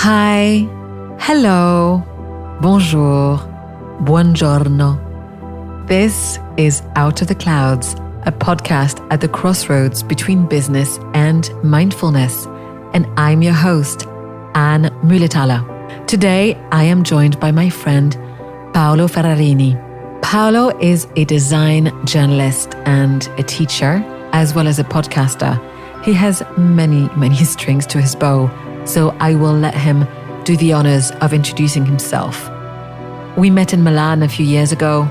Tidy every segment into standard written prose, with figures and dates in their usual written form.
Hi, hello, bonjour, buongiorno. This is Out of the Clouds, a podcast at the crossroads between business and mindfulness. And I'm your host, Anne Muhlethaler. Today, I am joined by my friend, Paolo Ferrarini. Paolo is a design journalist and a teacher, as well as a podcaster. He has many strings to his bow, so I will let him do the honors of introducing himself. We met in Milan a few years ago,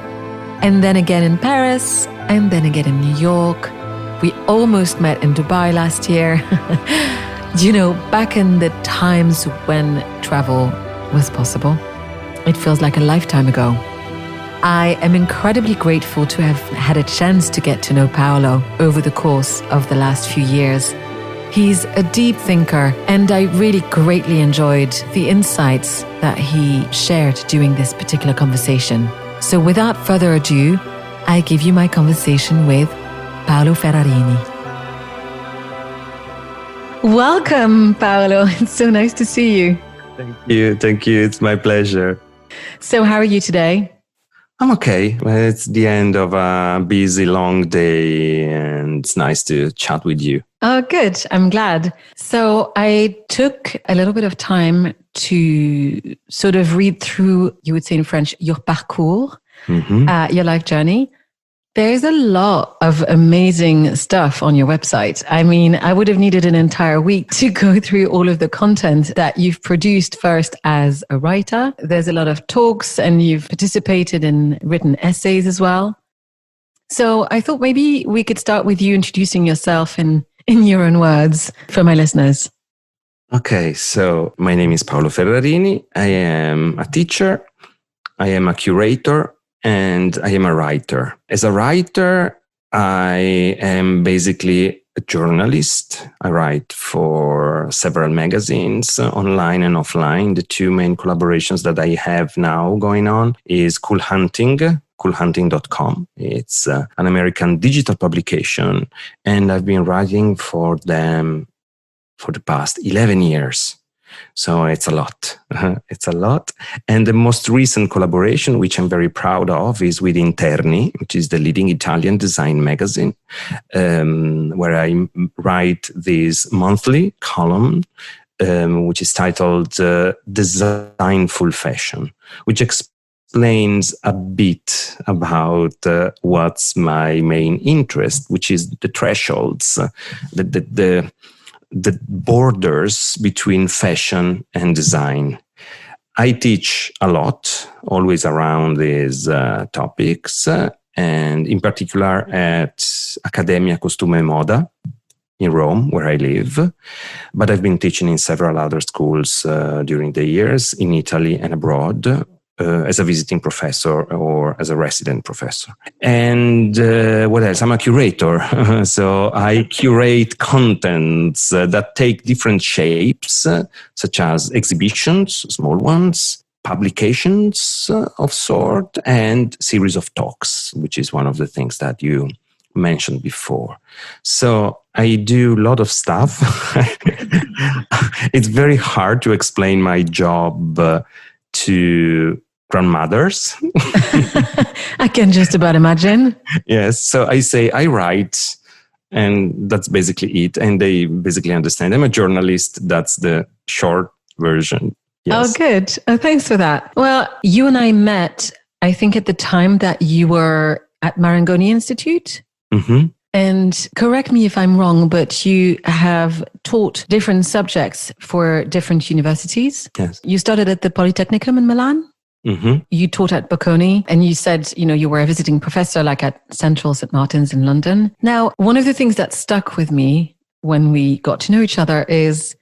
and then again in Paris, and then again in New York. We almost met in Dubai last year. Back in the times when travel was possible. It feels like a lifetime ago. I am incredibly grateful to have had a chance to get to know Paolo over the course of the last few years. He's a deep thinker, and I really greatly enjoyed the insights that he shared during this particular conversation. So without further ado, I give you my conversation with Paolo Ferrarini. Welcome, Paolo. It's so nice to see you. Thank you. It's my pleasure. So how are you today? I'm okay. It's the end of a busy, long day, and it's nice to chat with you. Oh, good. I'm glad. So I took a little bit of time to sort of read through, you would say in French, your parcours, your life journey. There's a lot of amazing stuff on your website. I mean, I would have needed an entire week to go through all of the content that you've produced first as a writer. There's a lot of talks, and you've participated in written essays as well. So I thought maybe we could start with you introducing yourself in your own words for my listeners. Okay, so my name is Paolo Ferrarini. I am a teacher. I am a curator. And I am a writer. As a writer, I am basically a journalist. I write for several magazines, online and offline. The two main collaborations that I have now going on is Cool Hunting, coolhunting.com. It's an American digital publication, and I've been writing for them for the past 11 years. So it's a lot. It's a lot. And the most recent collaboration, which I'm very proud of, is with Interni, which is the leading Italian design magazine, where I write this monthly column, which is titled Designful Fashion, which explains a bit about what's my main interest, which is the thresholds, the borders between fashion and design. I teach a lot, always around these topics, and in particular at Accademia Costume e Moda in Rome, where I live. But I've been teaching in several other schools during the years, in Italy and abroad, as a visiting professor or as a resident professor. And what else? I'm a curator. So I curate contents that take different shapes, such as exhibitions, small ones, publications of sort, and series of talks, which is one of the things that you mentioned before. So I do a lot of stuff. It's very hard to explain my job to grandmothers. I can just about imagine. Yes. So I say I write, and that's basically it. And they basically understand. I'm a journalist. That's the short version. Yes. Oh, good. Oh, thanks for that. Well, you and I met, I think, at the time that you were at Marangoni Institute. Mm-hmm. And correct me if I'm wrong, but you have taught different subjects for different universities. Yes. You started at the Polytechnicum in Milan. Mm-hmm. You taught at Bocconi, and you said, you were a visiting professor like at Central St. Martin's in London. Now, one of the things that stuck with me when we got to know each other is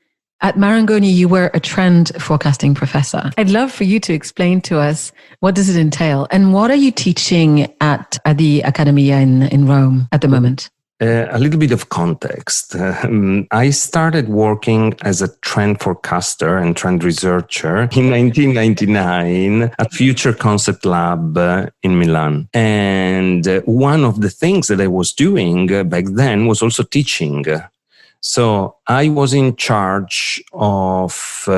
at Marangoni, you were a trend forecasting professor. I'd love for you to explain to us, what does it entail? And what are you teaching at the Accademia in Rome at the moment? A little bit of context. I started working as a trend forecaster and trend researcher in 1999 at Future Concept Lab in Milan. And one of the things that I was doing back then was also teaching. So I was in charge of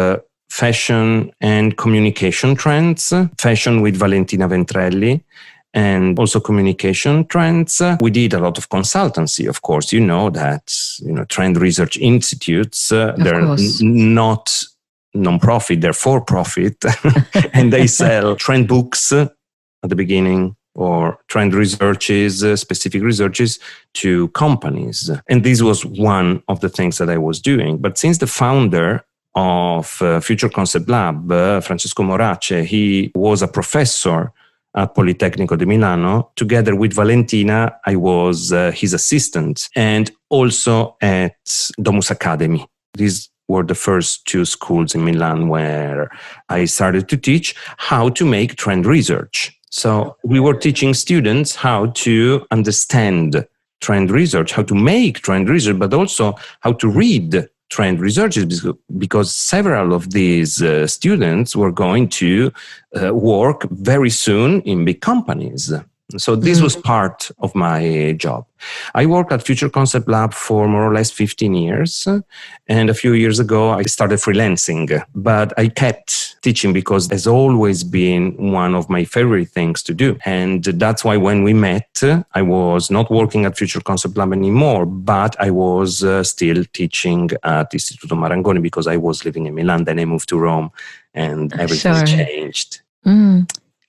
fashion and communication trends, fashion with Valentina Ventrelli, and also communication trends. We did a lot of consultancy, of course. You know that, trend research institutes, they're not non-profit, they're for-profit, and they sell trend books at the beginning or trend researches, specific researches to companies. And this was one of the things that I was doing. But since the founder of Future Concept Lab, Francesco Morace, he was a professor at Politecnico di Milano. Together with Valentina, I was his assistant, and also at Domus Academy. These were the first two schools in Milan where I started to teach how to make trend research. So we were teaching students how to understand trend research, how to make trend research, but also how to read trend researches, because several of these students were going to work very soon in big companies. So this was part of my job. I worked at Future Concept Lab for more or less 15 years. And a few years ago, I started freelancing. But I kept teaching because it has always been one of my favorite things to do. And that's why when we met, I was not working at Future Concept Lab anymore, but I was still teaching at Istituto Marangoni because I was living in Milan. Then I moved to Rome and everything changed.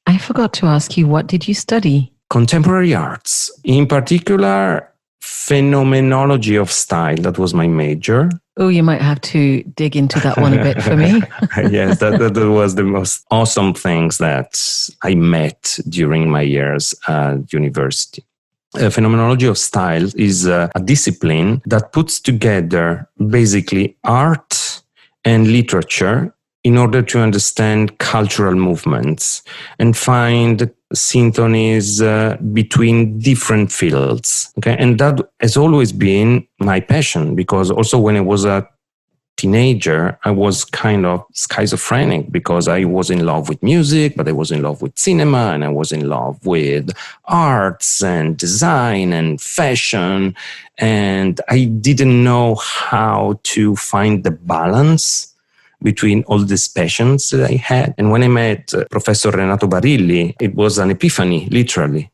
I forgot to ask you, what did you study? Contemporary arts, in particular, phenomenology of style. That was my major. Oh, you might have to dig into that one a bit for me. Yes, that was the most awesome things that I met during my years at university. Phenomenology of style is a discipline that puts together basically art and literature in order to understand cultural movements and find syntonies between different fields. Okay, and that has always been my passion, because also when I was a teenager, I was kind of schizophrenic because I was in love with music, but I was in love with cinema, and I was in love with arts and design and fashion. And I didn't know how to find the balance between all these passions that I had. And when I met Professor Renato Barilli, it was an epiphany, literally.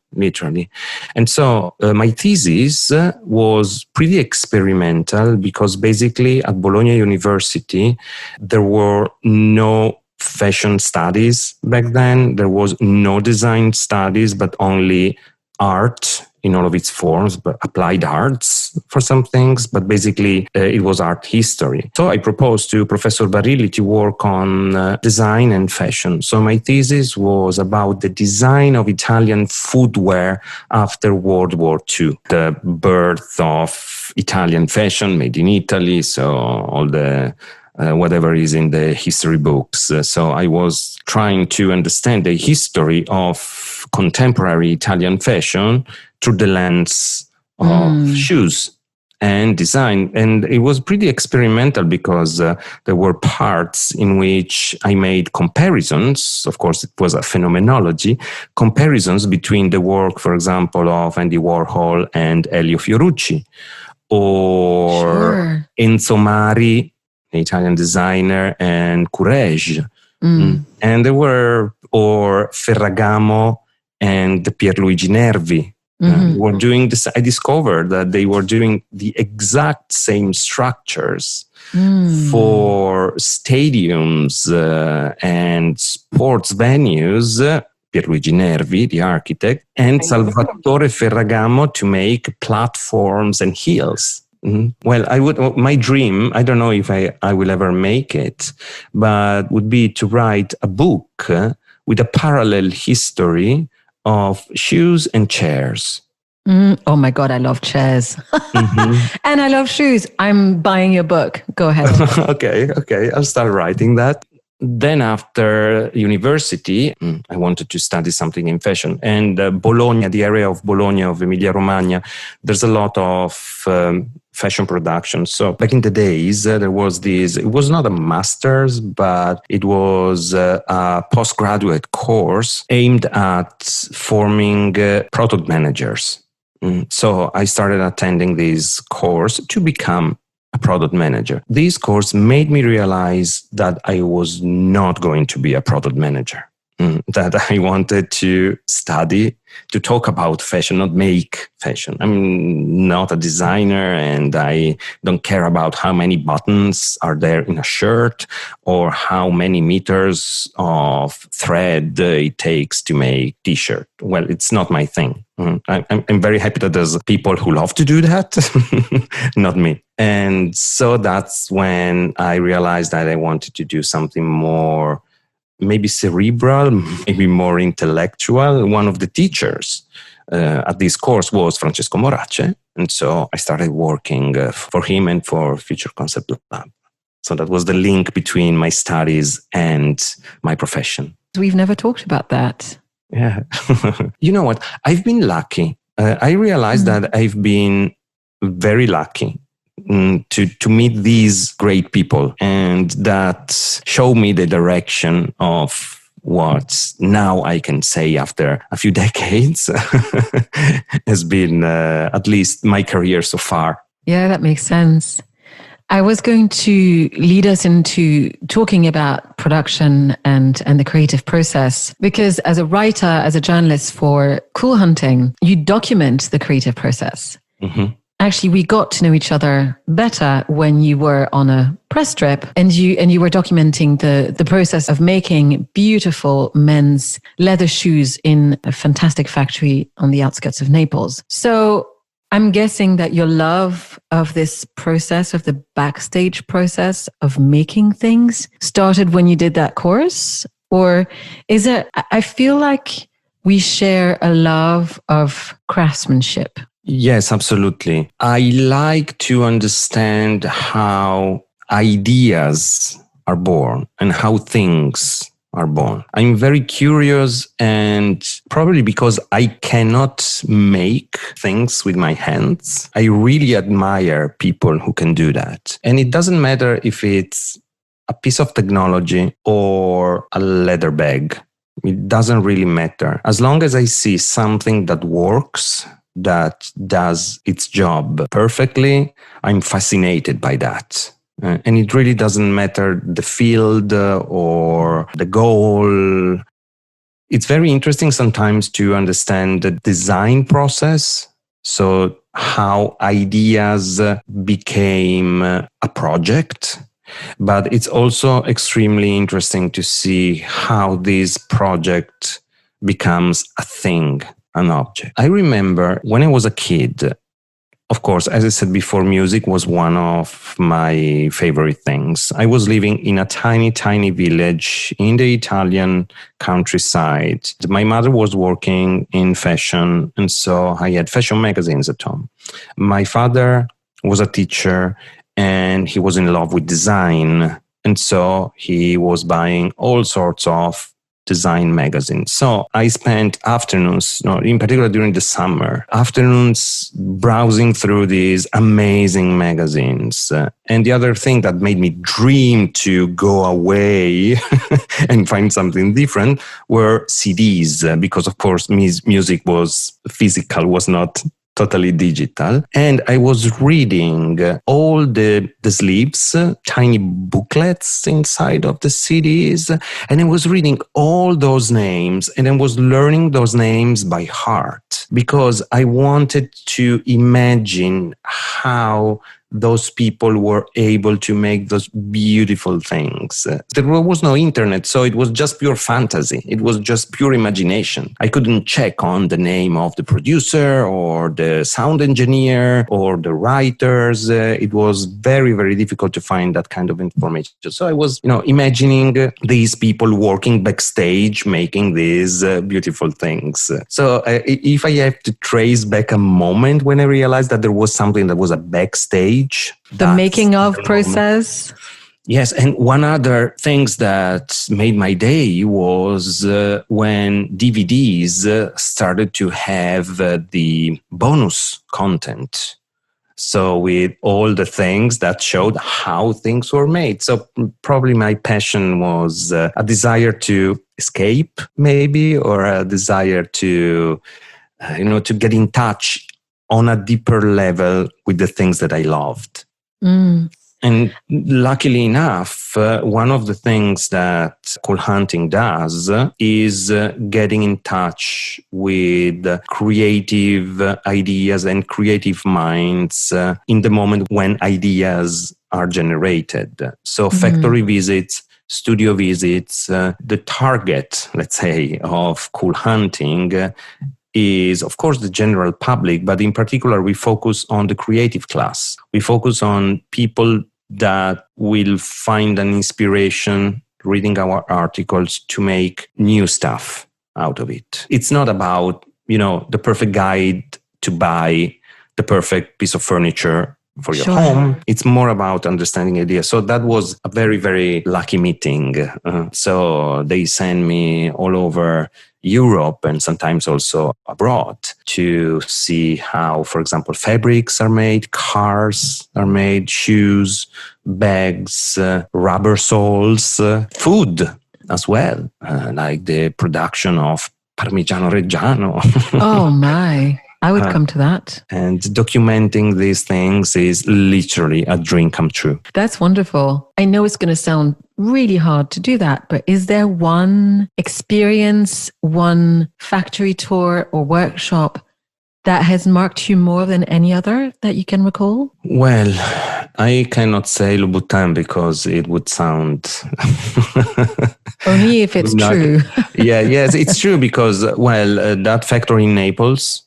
And so my thesis was pretty experimental, because basically at Bologna University, there were no fashion studies back then. There was no design studies, but only art in all of its forms, but applied arts for some things, but basically it was art history. So I proposed to Professor Barilli to work on design and fashion. So my thesis was about the design of Italian footwear after World War II, the birth of Italian fashion made in Italy, so all the whatever is in the history books. So I was trying to understand the history of contemporary Italian fashion through the lens of shoes and design. And it was pretty experimental, because there were parts in which I made comparisons. Of course, it was a phenomenology, comparisons between the work, for example, of Andy Warhol and Elio Fiorucci, or Enzo Mari, the Italian designer, and Courage. And there were, or Ferragamo and Pierluigi Nervi. Were doing this. I discovered that they were doing the exact same structures for stadiums and sports venues. Pierluigi Nervi, the architect, and Salvatore Ferragamo to make platforms and heels. Well, my dream, I don't know if I will ever make it, but would be to write a book with a parallel history of shoes and chairs. Oh my God, I love chairs. And I love shoes. I'm buying your book. Go ahead. Okay. I'll start writing that. Then after university, I wanted to study something in fashion. And Bologna, the area of Bologna, of Emilia-Romagna, there's a lot of fashion production. So back in the days, there was this, it was not a master's, but it was a postgraduate course aimed at forming product managers. So I started attending this course to become a product manager. This course made me realize that I was not going to be a product manager, that I wanted to study, to talk about fashion, not make fashion. I'm not a designer, and I don't care about how many buttons are there in a shirt or how many meters of thread it takes to make t-shirt. Well, it's not my thing. I'm very happy that there's people who love to do that, not me. And so that's when I realized that I wanted to do something more maybe cerebral, maybe more intellectual. One of the teachers at this course was Francesco Morace. And so I started working for him and for Future Concept Lab. So that was the link between my studies and my profession. We've never talked about that. Yeah. You know what? I've been lucky. I realized that I've been very lucky to meet these great people, and that show me the direction of what now I can say after a few decades has been at least my career so far. Yeah, that makes sense. I was going to lead us into talking about production and the creative process, because as a writer, as a journalist for Cool Hunting, you document the creative process. Mm-hmm. Actually, we got to know each other better when you were on a press trip and you were documenting the process of making beautiful men's leather shoes in a fantastic factory on the outskirts of Naples. So I'm guessing that your love of this process, of the backstage process of making things, started when you did that course? Or is it, I feel like we share a love of craftsmanship. Yes, absolutely. I like to understand how ideas are born and how things are born. I'm very curious, and probably because I cannot make things with my hands, I really admire people who can do that. And it doesn't matter if it's a piece of technology or a leather bag. It doesn't really matter. As long as I see something that works, that does its job perfectly, I'm fascinated by that. And it really doesn't matter the field or the goal. It's very interesting sometimes to understand the design process. So how ideas became a project. But it's also extremely interesting to see how this project becomes a thing, an object. I remember when I was a kid, of course, as I said before, music was one of my favorite things. I was living in a tiny, tiny village in the Italian countryside. My mother was working in fashion, and so I had fashion magazines at home. My father was a teacher, and he was in love with design. And so he was buying all sorts of design magazines. So I spent afternoons, in particular during the summer, afternoons browsing through these amazing magazines. And the other thing that made me dream to go away and find something different were CDs, because of course music was physical, was not totally digital. And I was reading all the sleeves, tiny booklets inside of the CDs. And I was reading all those names, and I was learning those names by heart, because I wanted to imagine how those people were able to make those beautiful things. There was no internet, so it was just pure fantasy. It was just pure imagination. I couldn't check on the name of the producer or the sound engineer or the writers. It was very, very difficult to find that kind of information. So I was, imagining these people working backstage, making these beautiful things. So if I have to trace back a moment when I realized that there was something that was a backstage, the making of process. Yes. And one other thing that made my day was when DVDs started to have the bonus content. So with all the things that showed how things were made. So probably my passion was a desire to escape, maybe, or a desire to, to get in touch on a deeper level with the things that I loved. And luckily enough, one of the things that cool hunting does is getting in touch with creative ideas and creative minds in the moment when ideas are generated. So factory visits, studio visits, the target, let's say, of cool hunting is, of course, the general public, but in particular, we focus on the creative class. We focus on people that will find an inspiration reading our articles to make new stuff out of it. It's not about, the perfect guide to buy the perfect piece of furniture for your home. It's more about understanding ideas. So that was a very, very lucky meeting. So they send me all over Europe and sometimes also abroad to see how, for example, fabrics are made, cars are made, shoes, bags, rubber soles, food as well, like the production of Parmigiano Reggiano. Oh my. I would come to that. And documenting these things is literally a dream come true. That's wonderful. I know it's going to sound really hard to do that, but is there one experience, one factory tour or workshop that has marked you more than any other that you can recall? Well, I cannot say Louboutin because it would sound... Only if it's true. Yes, it's true because, that factory in Naples...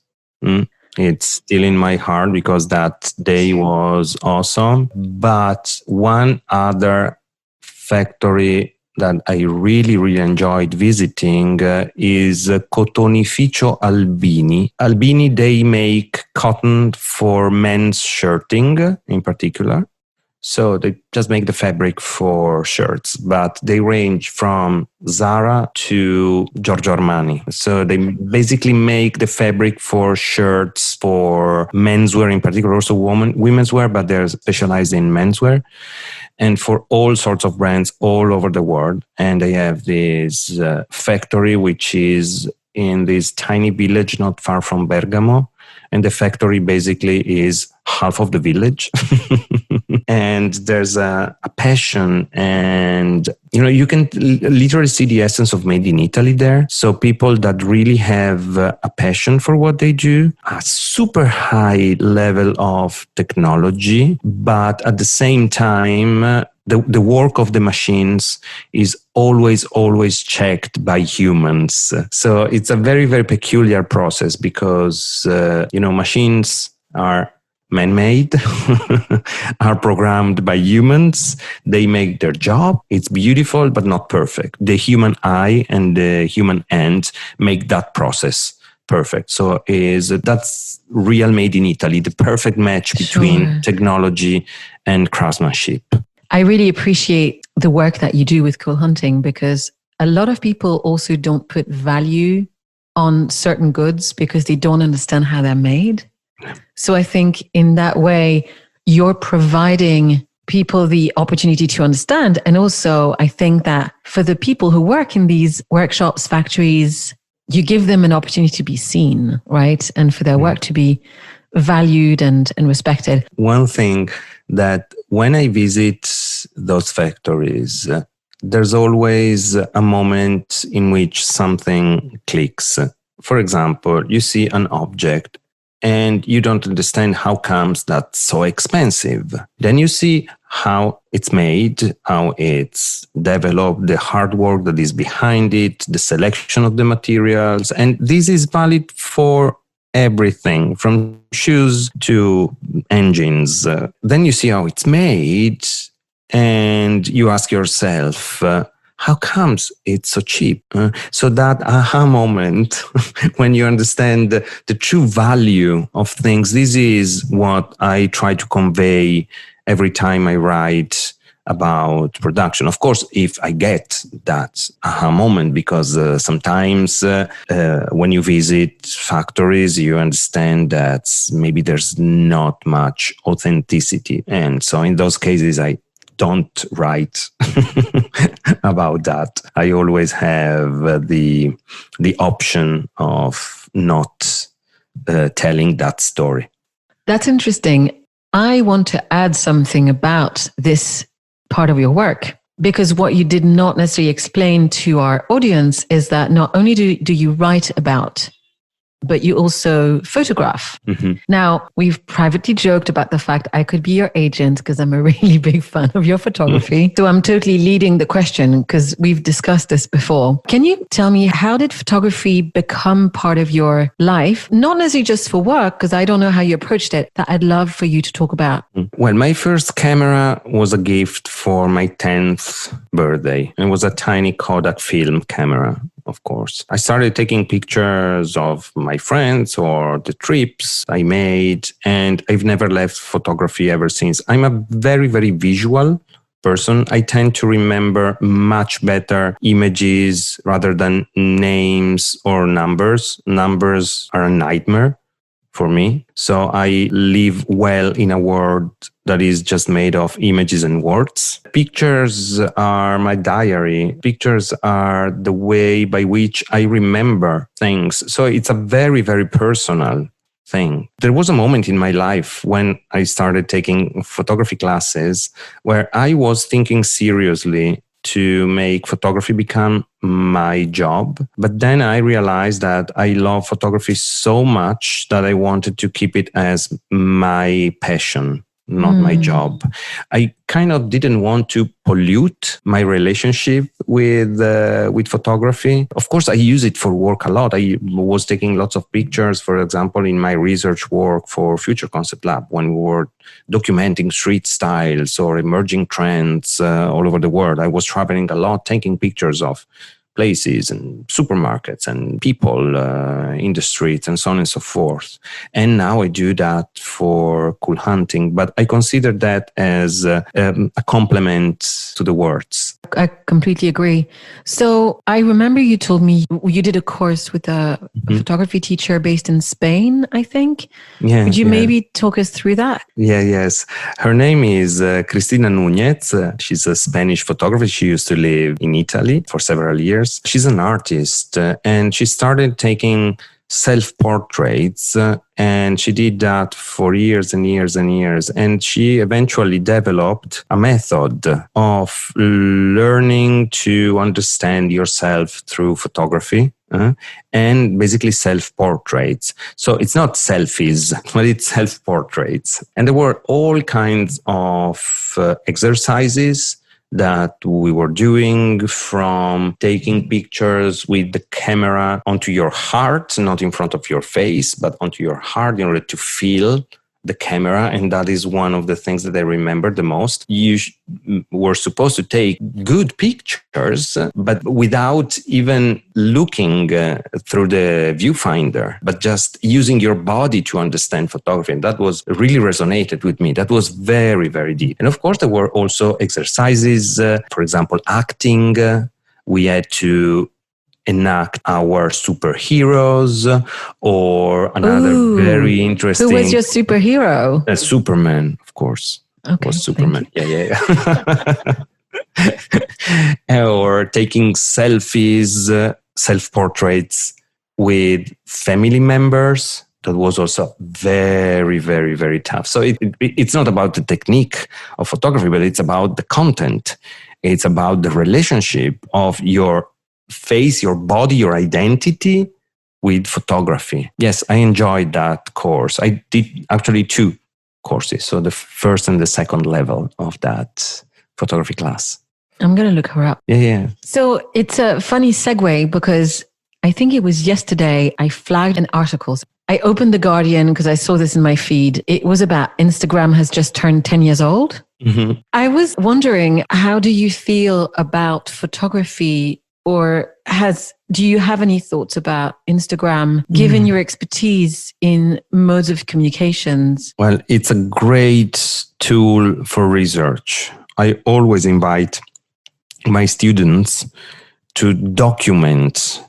It's still in my heart because that day was awesome. But one other factory that I really, really enjoyed visiting is Cotonificio Albini. Albini, they make cotton for men's shirting in particular. So they just make the fabric for shirts, but they range from Zara to Giorgio Armani. So they basically make the fabric for shirts for menswear in particular, also women's wear, but they're specialized in menswear and for all sorts of brands all over the world. And they have this factory, which is in this tiny village not far from Bergamo. And the factory basically is half of the village. And there's a passion and, you can literally see the essence of made in Italy there. So people that really have a passion for what they do, a super high level of technology, but at the same time, the work of the machines is always checked by humans. So it's a very, very peculiar process because, machines are man-made, are programmed by humans. They make their job. It's beautiful, but not perfect. The human eye and the human hand make that process perfect. So that's real made in Italy, the perfect match between technology and craftsmanship. I really appreciate the work that you do with cool hunting because a lot of people also don't put value on certain goods because they don't understand how they're made. So I think in that way, you're providing people the opportunity to understand. And also, I think that for the people who work in these workshops, factories, you give them an opportunity to be seen, right? And for their work to be valued and respected. One thing that when I visit those factories, there's always a moment in which something clicks. For example, you see an object and you don't understand how comes that's so expensive. Then you see how it's made, how it's developed, the hard work that is behind it, the selection of the materials. And this is valid for everything from shoes to engines. Then you see how it's made and you ask yourself, how comes it's so cheap? So that aha moment when you understand the true value of things, this is what I try to convey every time I write about production. Of course, if I get that aha moment, because sometimes when you visit factories, you understand that maybe there's not much authenticity. And so in those cases, I don't write about that. I always have the option of not telling that story. That's interesting. I want to add something about this part of your work, because what you did not necessarily explain to our audience is that not only do you write about, but you also photograph. Mm-hmm. Now, we've privately joked about the fact I could be your agent because I'm a really big fan of your photography. So I'm totally leading the question because we've discussed this before. Can you tell me, how did photography become part of your life? Not necessarily just for work, because I don't know how you approached it, that I'd love for you to talk about. Well, my first camera was a gift for my 10th birthday. It was a tiny Kodak film camera. Of course, I started taking pictures of my friends or the trips I made, and I've never left photography ever since. I'm a very, very visual person. I tend to remember much better images rather than names or numbers. Numbers are a nightmare for me. So I live well in a world that is just made of images and words. Pictures are my diary. Pictures are the way by which I remember things. So it's a very, very personal thing. There was a moment in my life when I started taking photography classes where I was thinking seriously to make photography become my job. But then I realized that I love photography so much that I wanted to keep it as my passion, not my job. I kind of didn't want to pollute my relationship with photography. Of course, I use it for work a lot. I was taking lots of pictures, for example, in my research work for Future Concept Lab, when we were documenting street styles or emerging trends all over the world. I was traveling a lot, taking pictures of places and supermarkets and people in the streets and so on and so forth. And now I do that for cool hunting, but I consider that as a complement to the words. I completely agree. So I remember you told me you did a course with a photography teacher based in Spain, I think. Yeah. Would you maybe talk us through that? Yes. Her name is Cristina Núñez. She's a Spanish photographer. She used to live in Italy for several years. She's an artist and she started taking self-portraits and she did that for years and years and years. And she eventually developed a method of learning to understand yourself through photography and basically self-portraits. So it's not selfies, but it's self-portraits. And there were all kinds of exercises that we were doing, from taking pictures with the camera onto your heart, not in front of your face, but onto your heart in order to feel the camera. And that is one of the things that I remember the most. You were supposed to take good pictures, but without even looking through the viewfinder, but just using your body to understand photography. And that was really resonated with me. That was very, very deep. And of course, there were also exercises, for example, acting. We had to enact our superheroes, or another very interesting... Who was your superhero? Superman, of course. Okay, was Superman. Yeah. Or taking selfies, self-portraits with family members. That was also very, very, very tough. So it's not about the technique of photography, but it's about the content. It's about the relationship of your face, your body, your identity with photography. Yes, I enjoyed that course. I did actually 2 courses. So the first and the second level of that photography class. I'm going to look her up. Yeah. So it's a funny segue because I think it was yesterday I flagged an article. I opened The Guardian because I saw this in my feed. It was about Instagram has just turned 10 years old. Mm-hmm. I was wondering, how do you feel about photography? Or do you have any thoughts about Instagram, given your expertise in modes of communications? Well, it's a great tool for research. I always invite my students to document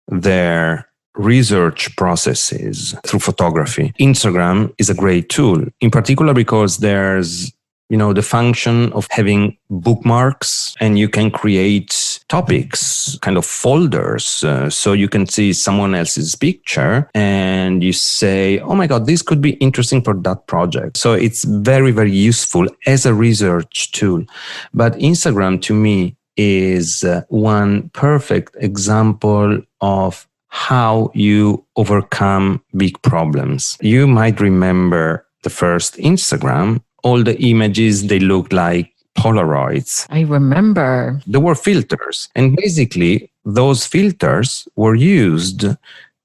their research processes through photography. Instagram is a great tool, in particular because there's the function of having bookmarks, and you can create topics, kind of folders. So you can see someone else's picture and you say, oh my God, this could be interesting for that project. So it's very, very useful as a research tool. But Instagram to me is one perfect example of how you overcome big problems. You might remember the first Instagram, all the images, they looked like Polaroids. I remember. There were filters. And basically, those filters were used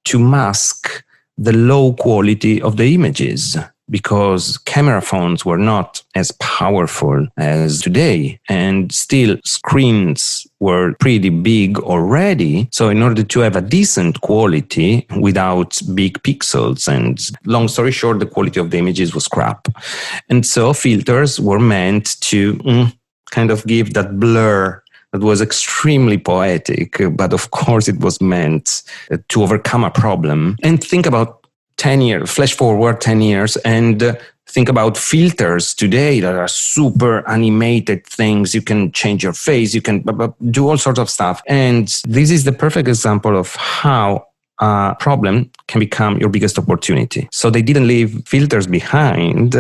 to mask the low quality of the images because camera phones were not as powerful as today. And still, screens were pretty big already. So in order to have a decent quality without big pixels, and long story short, the quality of the images was crap. And so filters were meant to kind of give that blur that was extremely poetic, but of course it was meant to overcome a problem. And think about 10 years, flash forward 10 years, and think about filters today that are super animated things. You can change your face, you can do all sorts of stuff. And this is the perfect example of how a problem can become your biggest opportunity. So they didn't leave filters behind,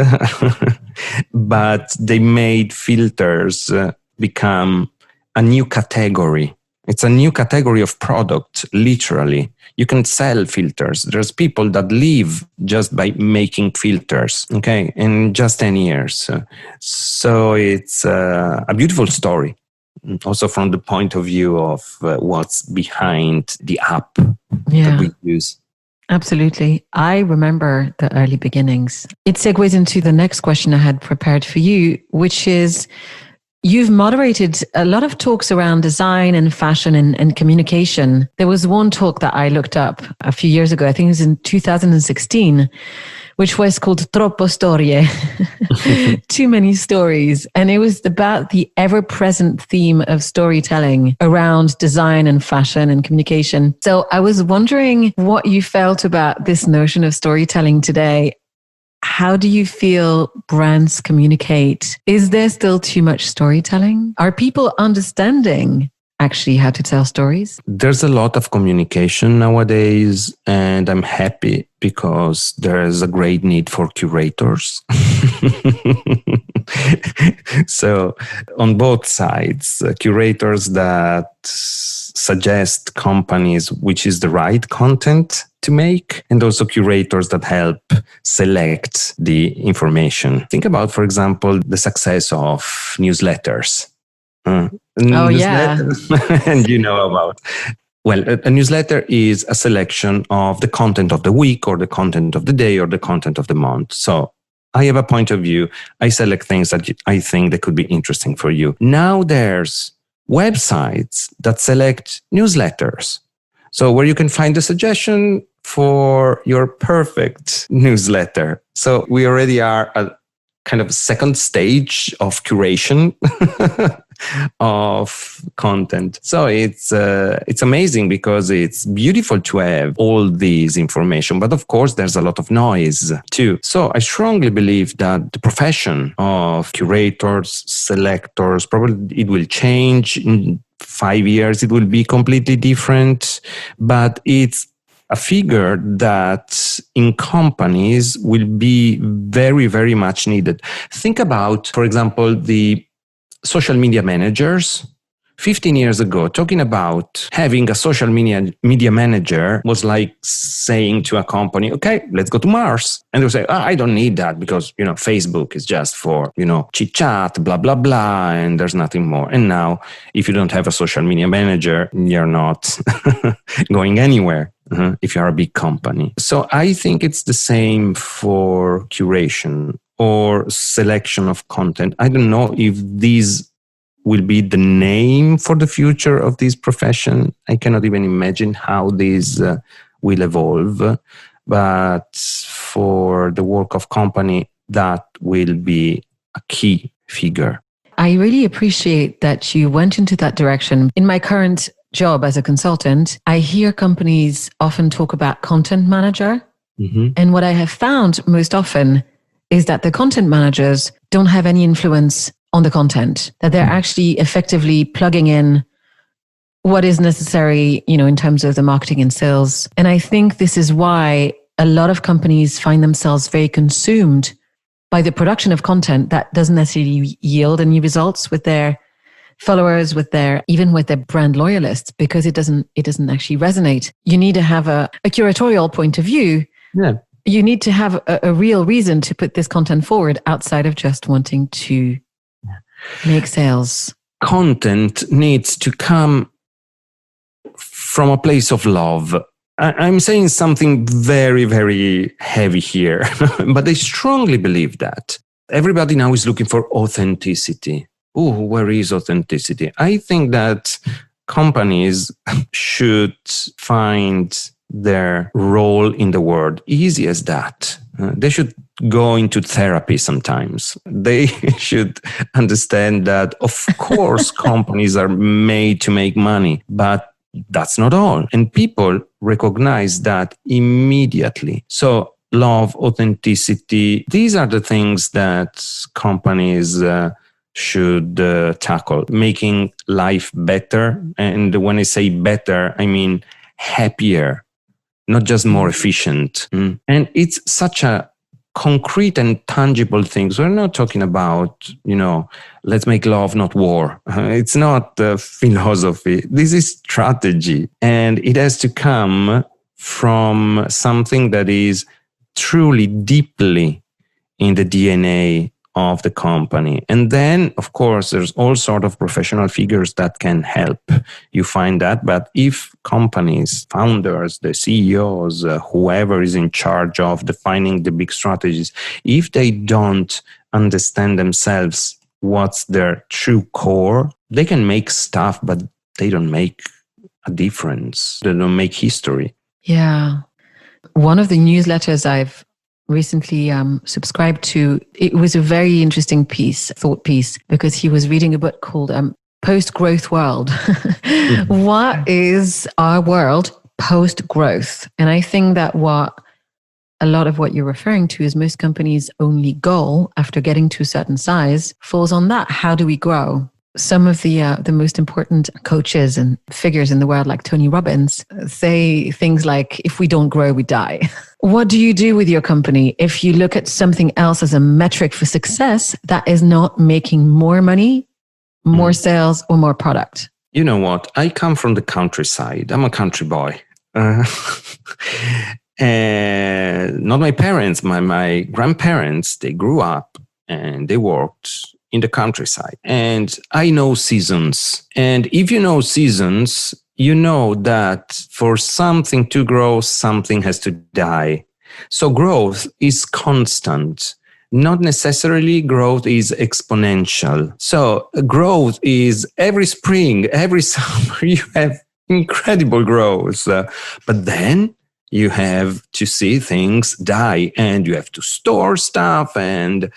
but they made filters become a new category. It's a new category of product, literally. You can sell filters. There's people that live just by making filters, okay, in just 10 years. So it's a beautiful story, also from the point of view of what's behind the app that we use. Absolutely. I remember the early beginnings. It segues into the next question I had prepared for you, which is, you've moderated a lot of talks around design and fashion and communication. There was one talk that I looked up a few years ago, I think it was in 2016, which was called Troppo Storie, Too Many Stories. And it was about the ever-present theme of storytelling around design and fashion and communication. So I was wondering what you felt about this notion of storytelling today. How do you feel brands communicate? Is there still too much storytelling? Are people understanding actually how to tell stories? There's a lot of communication nowadays, and I'm happy because there is a great need for curators. So on both sides, curators that suggest companies which is the right content to make, and also curators that help select the information. Think about, for example, the success of newsletters. Yeah. And you know about. Well, a newsletter is a selection of the content of the week or the content of the day or the content of the month. So I have a point of view. I select things that I think that could be interesting for you. Now there's websites that select newsletters. So where you can find a suggestion for your perfect newsletter. So we already are at kind of second stage of curation of content. So it's amazing because it's beautiful to have all these information, but of course there's a lot of noise too. So I strongly believe that the profession of curators, selectors, probably it will change in 5 years. It will be completely different, but it's a figure that in companies will be very, very much needed. Think about, for example, the social media managers. 15 years ago, talking about having a social media manager was like saying to a company, okay, let's go to Mars. And they'll say, I don't need that because, Facebook is just for, chit chat, blah, blah, blah, and there's nothing more. And now if you don't have a social media manager, you're not going anywhere. If you are a big company. So I think it's the same for curation or selection of content. I don't know if these will be the name for the future of this profession. I cannot even imagine how this will evolve. But for the work of company, that will be a key figure. I really appreciate that you went into that direction. In my current job as a consultant, I hear companies often talk about content manager. Mm-hmm. And what I have found most often is that the content managers don't have any influence on the content, that they're actually effectively plugging in what is necessary, in terms of the marketing and sales. And I think this is why a lot of companies find themselves very consumed by the production of content that doesn't necessarily yield any results with their followers, even with their brand loyalists, because it doesn't actually resonate. You need to have a curatorial point of view. Yeah. You need to have a real reason to put this content forward outside of just wanting to make sales. Content needs to come from a place of love. I'm saying something very, very heavy here, but I strongly believe that everybody now is looking for authenticity. Oh, where is authenticity? I think that companies should find their role in the world. Easy as that. They should go into therapy sometimes. They should understand that, of course, companies are made to make money, but that's not all. And people recognize that immediately. So love, authenticity, these are the things that companies should tackle, making life better. And when I say better, I mean happier, not just more efficient. And it's such a concrete and tangible thing. So we're not talking about, let's make love, not war. It's not philosophy. This is strategy. And it has to come from something that is truly deeply in the DNA of the company. And then, of course, there's all sort of professional figures that can help you find that. But if companies, founders, the CEOs, whoever is in charge of defining the big strategies, if they don't understand themselves what's their true core, they can make stuff, but they don't make a difference. They don't make history. Yeah. One of the newsletters I've recently subscribed to, it was a very interesting thought piece, because he was reading a book called Postgrowth World. What is our world post-growth? And I think that a lot of what you're referring to is most companies' only goal after getting to a certain size falls on that. How do we grow? Some of the most important coaches and figures in the world, like Tony Robbins, say things like, if we don't grow, we die. What do you do with your company if you look at something else as a metric for success that is not making more money, more sales, or more product? You know what? I come from the countryside. I'm a country boy. And not my parents, my grandparents, they grew up and they worked in the countryside. And I know seasons. And if you know seasons, you know that for something to grow, something has to die. So growth is constant. Not necessarily growth is exponential. So growth is every spring, every summer, you have incredible growth. But then you have to see things die, and you have to store stuff, and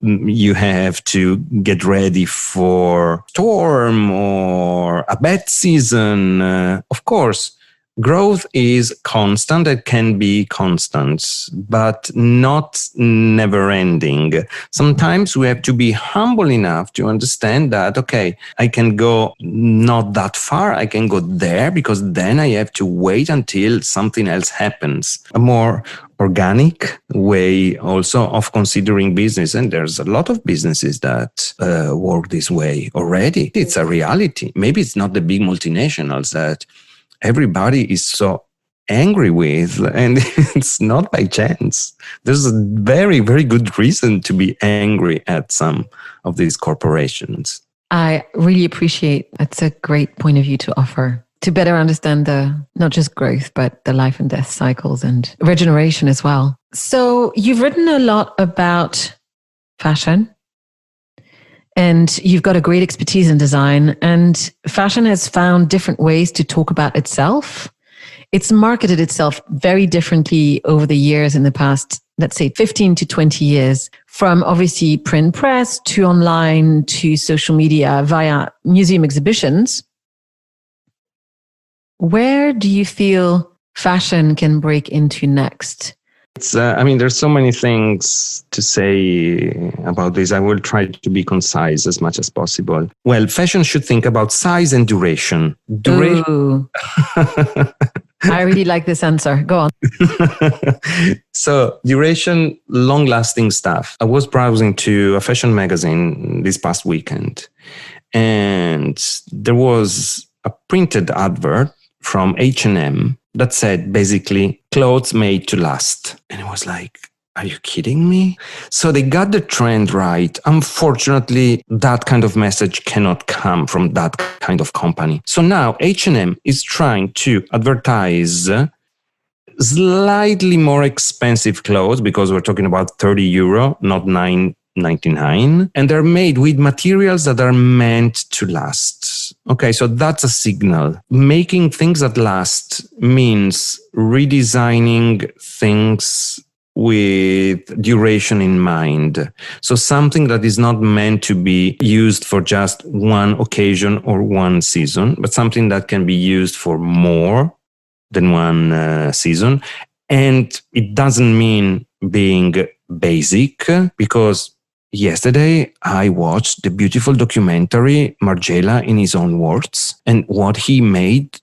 you have to get ready for storm or a bad season. Of course, growth is constant. It can be constant, but not never ending. Sometimes we have to be humble enough to understand that, okay, I can go not that far. I can go there, because then I have to wait until something else happens. A more organic way also of considering business. And there's a lot of businesses that work this way already. It's a reality. Maybe it's not the big multinationals that everybody is so angry with, and it's not by chance. There's a very, very good reason to be angry at some of these corporations. I really appreciate, that's a great point of view to offer, to better understand not just growth, but the life and death cycles and regeneration as well. So you've written a lot about fashion, and you've got a great expertise in design, and fashion has found different ways to talk about itself. It's marketed itself very differently over the years in the past, let's say 15 to 20 years, from obviously print press to online to social media via museum exhibitions. Where do you feel fashion can break into next? There's so many things to say about this. I will try to be concise as much as possible. Well, fashion should think about size and duration. Ooh. I really like this answer. Go on. So, duration, long-lasting stuff. I was browsing to a fashion magazine this past weekend, and there was a printed advert from H&M that said basically clothes made to last. And it was like, are you kidding me? So they got the trend right. Unfortunately, that kind of message cannot come from that kind of company. So now H&M is trying to advertise slightly more expensive clothes, because we're talking about €30, not $9.99, and they're made with materials that are meant to last. Okay, so that's a signal. Making things that last means redesigning things with duration in mind. So something that is not meant to be used for just one occasion or one season, but something that can be used for more than one season. And it doesn't mean being basic, because yesterday I watched the beautiful documentary Margiela in His Own Words, and what he made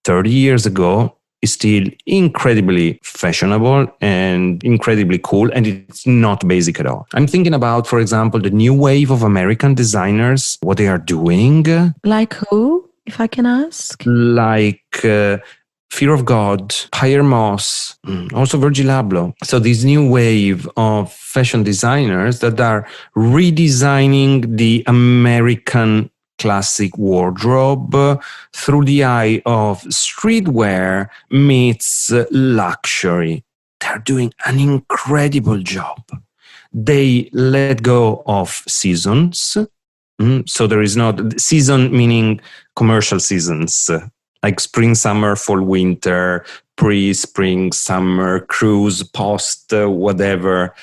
30 years ago is still incredibly fashionable and incredibly cool, and it's not basic at all. I'm thinking about, for example, the new wave of American designers, what they are doing. Like who, if I can ask? Like Fear of God, Pierre Moss, also Virgil Abloh. So this new wave of fashion designers that are redesigning the American classic wardrobe through the eye of streetwear meets luxury. They're doing an incredible job. They let go of seasons. So there is not season meaning commercial seasons, like spring, summer, fall, winter, pre-spring, summer, cruise, post, whatever.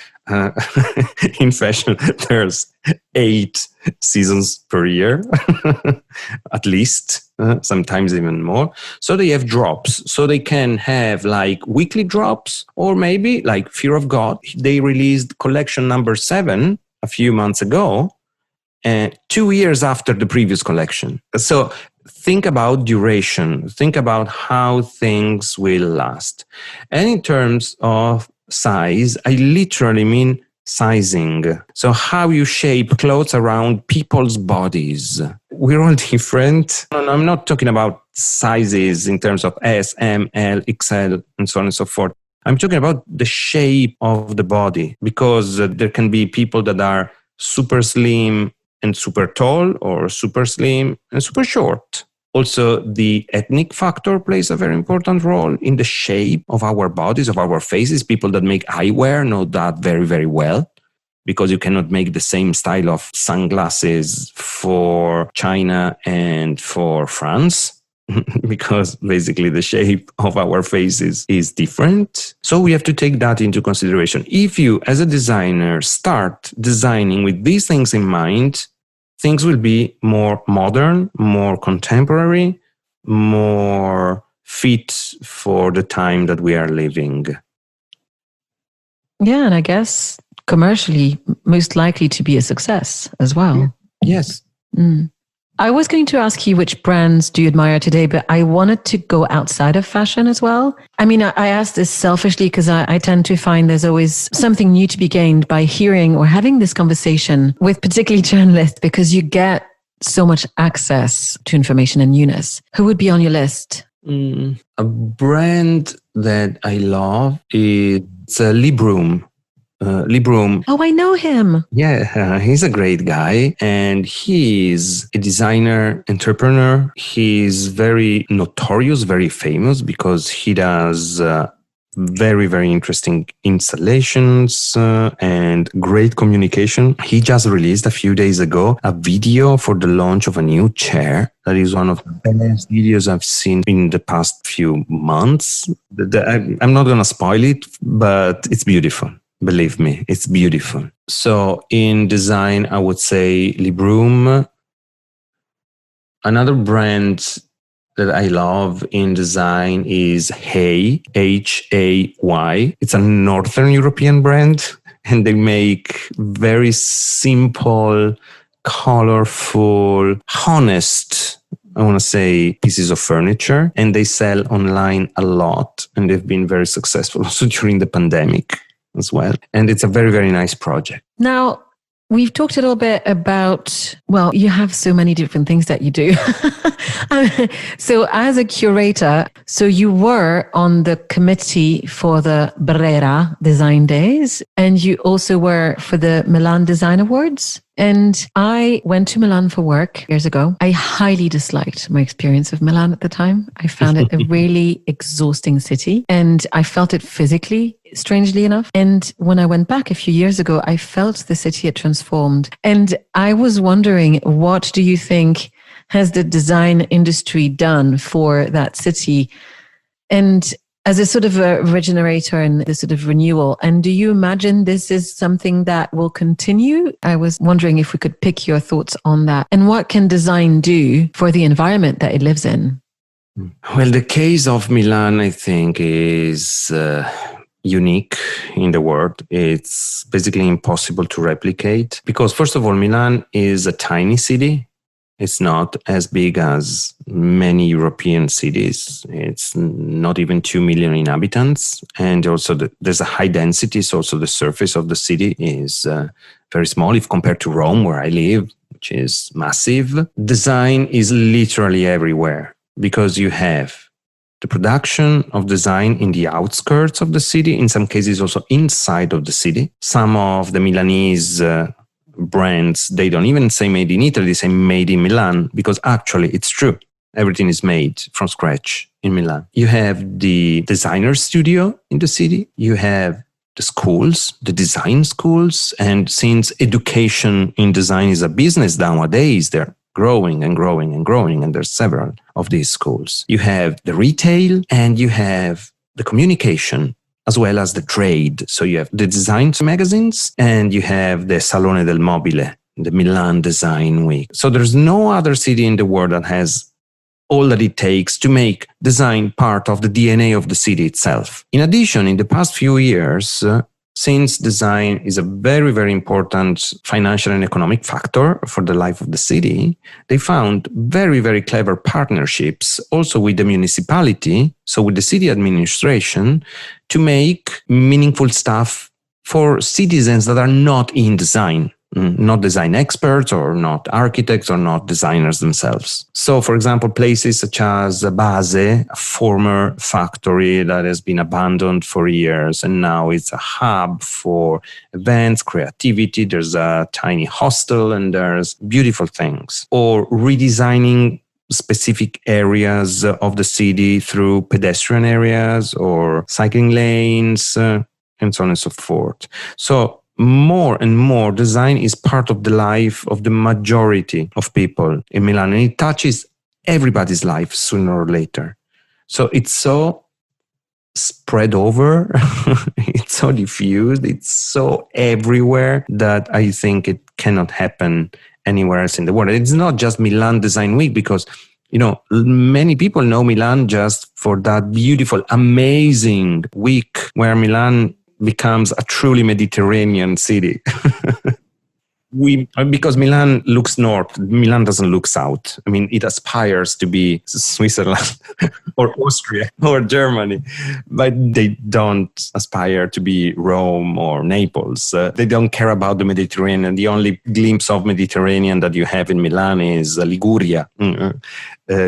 In fashion, there's 8 seasons per year, at least, sometimes even more. So they have drops. So they can have like weekly drops, or maybe like Fear of God. They released collection number 7 a few months ago, 2 years after the previous collection. So think about duration. Think about how things will last. And in terms of size, I literally mean sizing. So how you shape clothes around people's bodies. We're all different. And I'm not talking about sizes in terms of S, M, L, XL, and so on and so forth. I'm talking about the shape of the body, because there can be people that are super slim and super tall, or super slim and super short. Also, the ethnic factor plays a very important role in the shape of our bodies, of our faces. People that make eyewear know that very, very well, because you cannot make the same style of sunglasses for China and for France, because basically the shape of our faces is different. So we have to take that into consideration. If you, as a designer, start designing with these things in mind, things will be more modern, more contemporary, more fit for the time that we are living. Yeah, and I guess commercially, most likely to be a success as well. Yes. I was going to ask you which brands do you admire today, but I wanted to go outside of fashion as well. I mean, I asked this selfishly because I tend to find there's always something new to be gained by hearing or having this conversation with particularly journalists, because you get so much access to information and newness. Who would be on your list? A brand that I love is Libroom. Libroom. Oh, I know him. Yeah, he's a great guy, and he's a designer, entrepreneur. He's very notorious, very famous, because he does very, very interesting installations and great communication. He just released a few days ago a video for the launch of a new chair. That is one of the best videos I've seen in the past few months. I'm not going to spoil it, but it's beautiful. Believe me, it's beautiful. So in design, I would say Libroom. Another brand that I love in design is Hay, Hay. It's a Northern European brand, and they make very simple, colorful, honest, I want to say, pieces of furniture. And they sell online a lot, and they've been very successful also during the pandemic as well. And it's a very, very nice project. Now, we've talked a little bit about, well, you have so many different things that you do. So as a curator, so you were on the committee for the Brera Design Days, and you also were for the Milan Design Awards. And I went to Milan for work years ago. I highly disliked my experience of Milan at the time. I found it a really exhausting city, and I felt it physically, strangely enough. And when I went back a few years ago, I felt the city had transformed. And I was wondering, what do you think has the design industry done for that city? And as a sort of a regenerator and this sort of renewal. And do you imagine this is something that will continue? I was wondering if we could pick your thoughts on that. And what can design do for the environment that it lives in? Well, the case of Milan, I think, is unique in the world. It's basically impossible to replicate because, first of all, Milan is a tiny city. It's not as big as many European cities. It's not even 2 million inhabitants. And also there's a high density. So also the surface of the city is very small if compared to Rome, where I live, which is massive. Design is literally everywhere because you have the production of design in the outskirts of the city, in some cases also inside of the city. Some of the Milanese brands, they don't even say made in Italy, they say made in Milan, because actually it's true. Everything is made from scratch in Milan. You have the designer studio in the city. You have the schools, the design schools. And since education in design is a business nowadays, they're growing and growing and growing. And there's several of these schools. You have the retail and you have the communication, as well as the trade. So you have the design magazines and you have the Salone del Mobile, the Milan Design Week. So there's no other city in the world that has all that it takes to make design part of the DNA of the city itself. In addition, in the past few years, since design is a very, very important financial and economic factor for the life of the city, they found very, very clever partnerships also with the municipality, so with the city administration, to make meaningful stuff for citizens that are not in design, not design experts or not architects or not designers themselves. So, for example, places such as Base, a former factory that has been abandoned for years, and now it's a hub for events, creativity. There's a tiny hostel and there's beautiful things. Or redesigning specific areas of the city through pedestrian areas or cycling lanes, and so on and so forth. So more and more design is part of the life of the majority of people in Milan, and it touches everybody's life sooner or later. So it's so spread over, it's so diffused, it's so everywhere that I think it cannot happen anywhere else in the world. It's not just Milan Design Week because, you know, many people know Milan just for that beautiful, amazing week where Milan becomes a truly Mediterranean city. Because Milan looks north, Milan doesn't look south. I mean, it aspires to be Switzerland or Austria or Germany, but they don't aspire to be Rome or Naples. They don't care about the Mediterranean. The only glimpse of Mediterranean that you have in Milan is Liguria.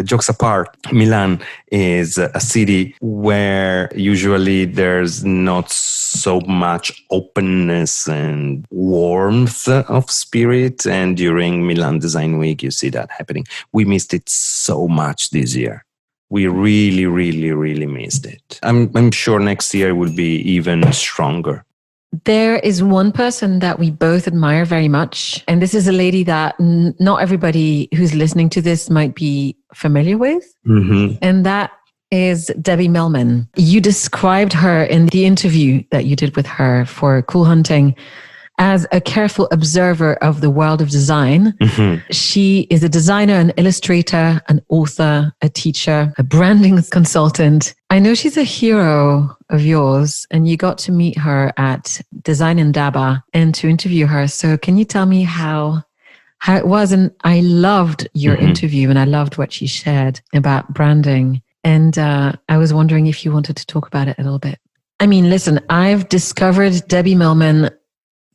Jokes apart, Milan is a city where usually there's not so much openness and warmth of spirit. And during Milan Design Week, you see that happening. We missed it so much this year. We really, really, really missed it. I'm sure next year will be even stronger. There is one person that we both admire very much. And this is a lady that not everybody who's listening to this might be familiar with. Mm-hmm. And that is Debbie Millman. You described her in the interview that you did with her for Cool Hunting as a careful observer of the world of design. She is a designer, an illustrator, an author, a teacher, a branding consultant. I know she's a hero of yours, and you got to meet her at Design in Daba and to interview her. So can you tell me how it was? And I loved your interview, and I loved what she shared about branding. And I was wondering if you wanted to talk about it a little bit. I mean, listen, I've discovered Debbie Millman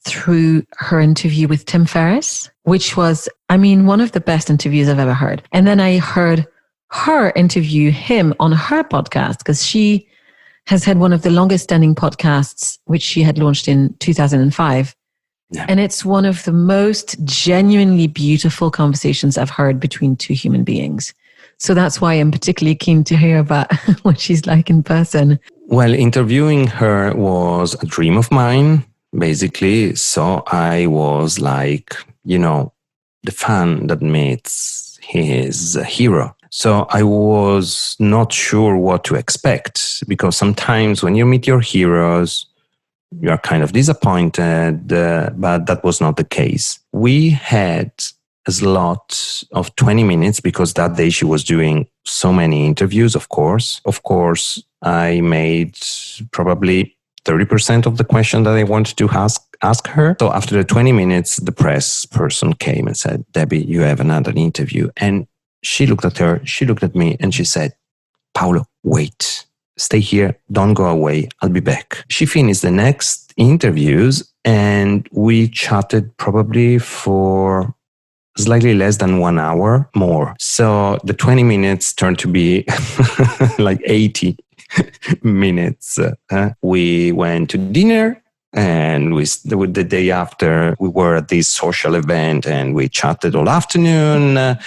through her interview with Tim Ferriss, which was, I mean, one of the best interviews I've ever heard. And then I heard her interview him on her podcast, because she has had one of the longest standing podcasts, which she had launched in 2005. Yeah. And it's one of the most genuinely beautiful conversations I've heard between two human beings. So that's why I'm particularly keen to hear about what she's like in person. Well, interviewing her was a dream of mine, basically. So I was like, the fan that meets his hero. So I was not sure what to expect, because sometimes when you meet your heroes, you are kind of disappointed, but that was not the case. We had a slot of 20 minutes because that day she was doing so many interviews, of course. Of course, I made probably 30% of the question that I wanted to ask her. So after the 20 minutes, the press person came and said, Debbie, you have another interview. And she looked at her, she looked at me, and she said, Paolo, wait, stay here, don't go away, I'll be back. She finished the next interviews and we chatted probably for slightly less than 1 hour more. So the 20 minutes turned to be like 80 minutes. We went to dinner, and the day after we were at this social event and we chatted all afternoon.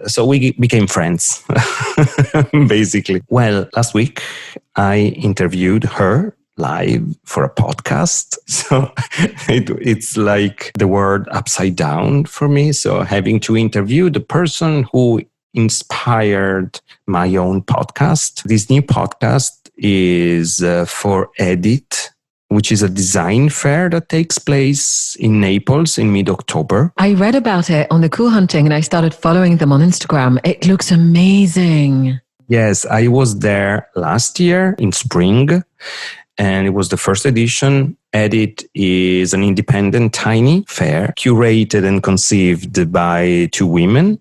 So we became friends, basically. Well, last week I interviewed her live for a podcast. So it's like the world upside down for me. So having to interview the person who inspired my own podcast. This new podcast is for Edit, which is a design fair that takes place in Naples in mid-October. I read about it on the Cool Hunting and I started following them on Instagram. It looks amazing. Yes, I was there last year in spring, and it was the first edition. Edit is an independent, tiny fair curated and conceived by two women,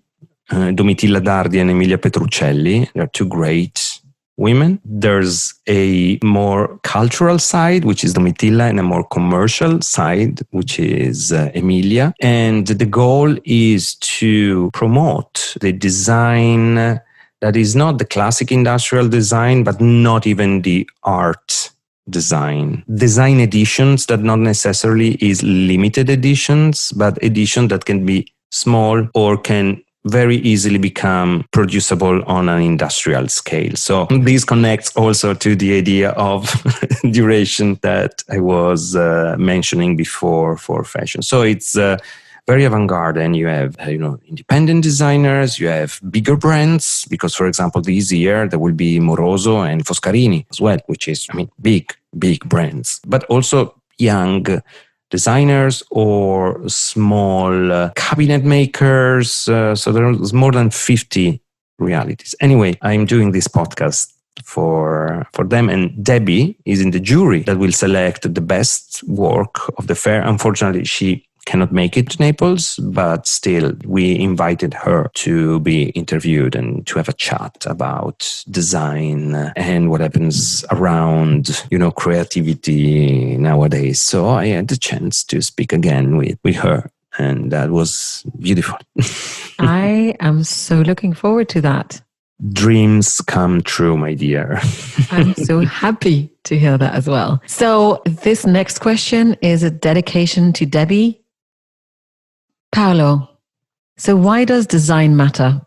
Domitilla Dardi and Emilia Petruccelli. They're two great women. There's a more cultural side, which is Domitilla, and a more commercial side, which is Emilia. And the goal is to promote the design that is not the classic industrial design, but not even the art design. Design editions that not necessarily is limited editions, but edition that can be small or can very easily become producible on an industrial scale. So this connects also to the idea of duration that I was mentioning before for fashion. So it's very avant-garde, and you have independent designers, you have bigger brands, because for example this year there will be Moroso and Foscarini as well, which is big brands, but also young designers or small cabinet makers. So there's more than 50 realities. Anyway, I'm doing this podcast for them, and Debbie is in the jury that will select the best work of the fair. Unfortunately, she cannot make it to Naples, but still we invited her to be interviewed and to have a chat about design and what happens around, creativity nowadays. So I had the chance to speak again with her, and that was beautiful. I am so looking forward to that. Dreams come true, my dear. I'm so happy to hear that as well. So this next question is a dedication to Debbie. Paolo, so why does design matter?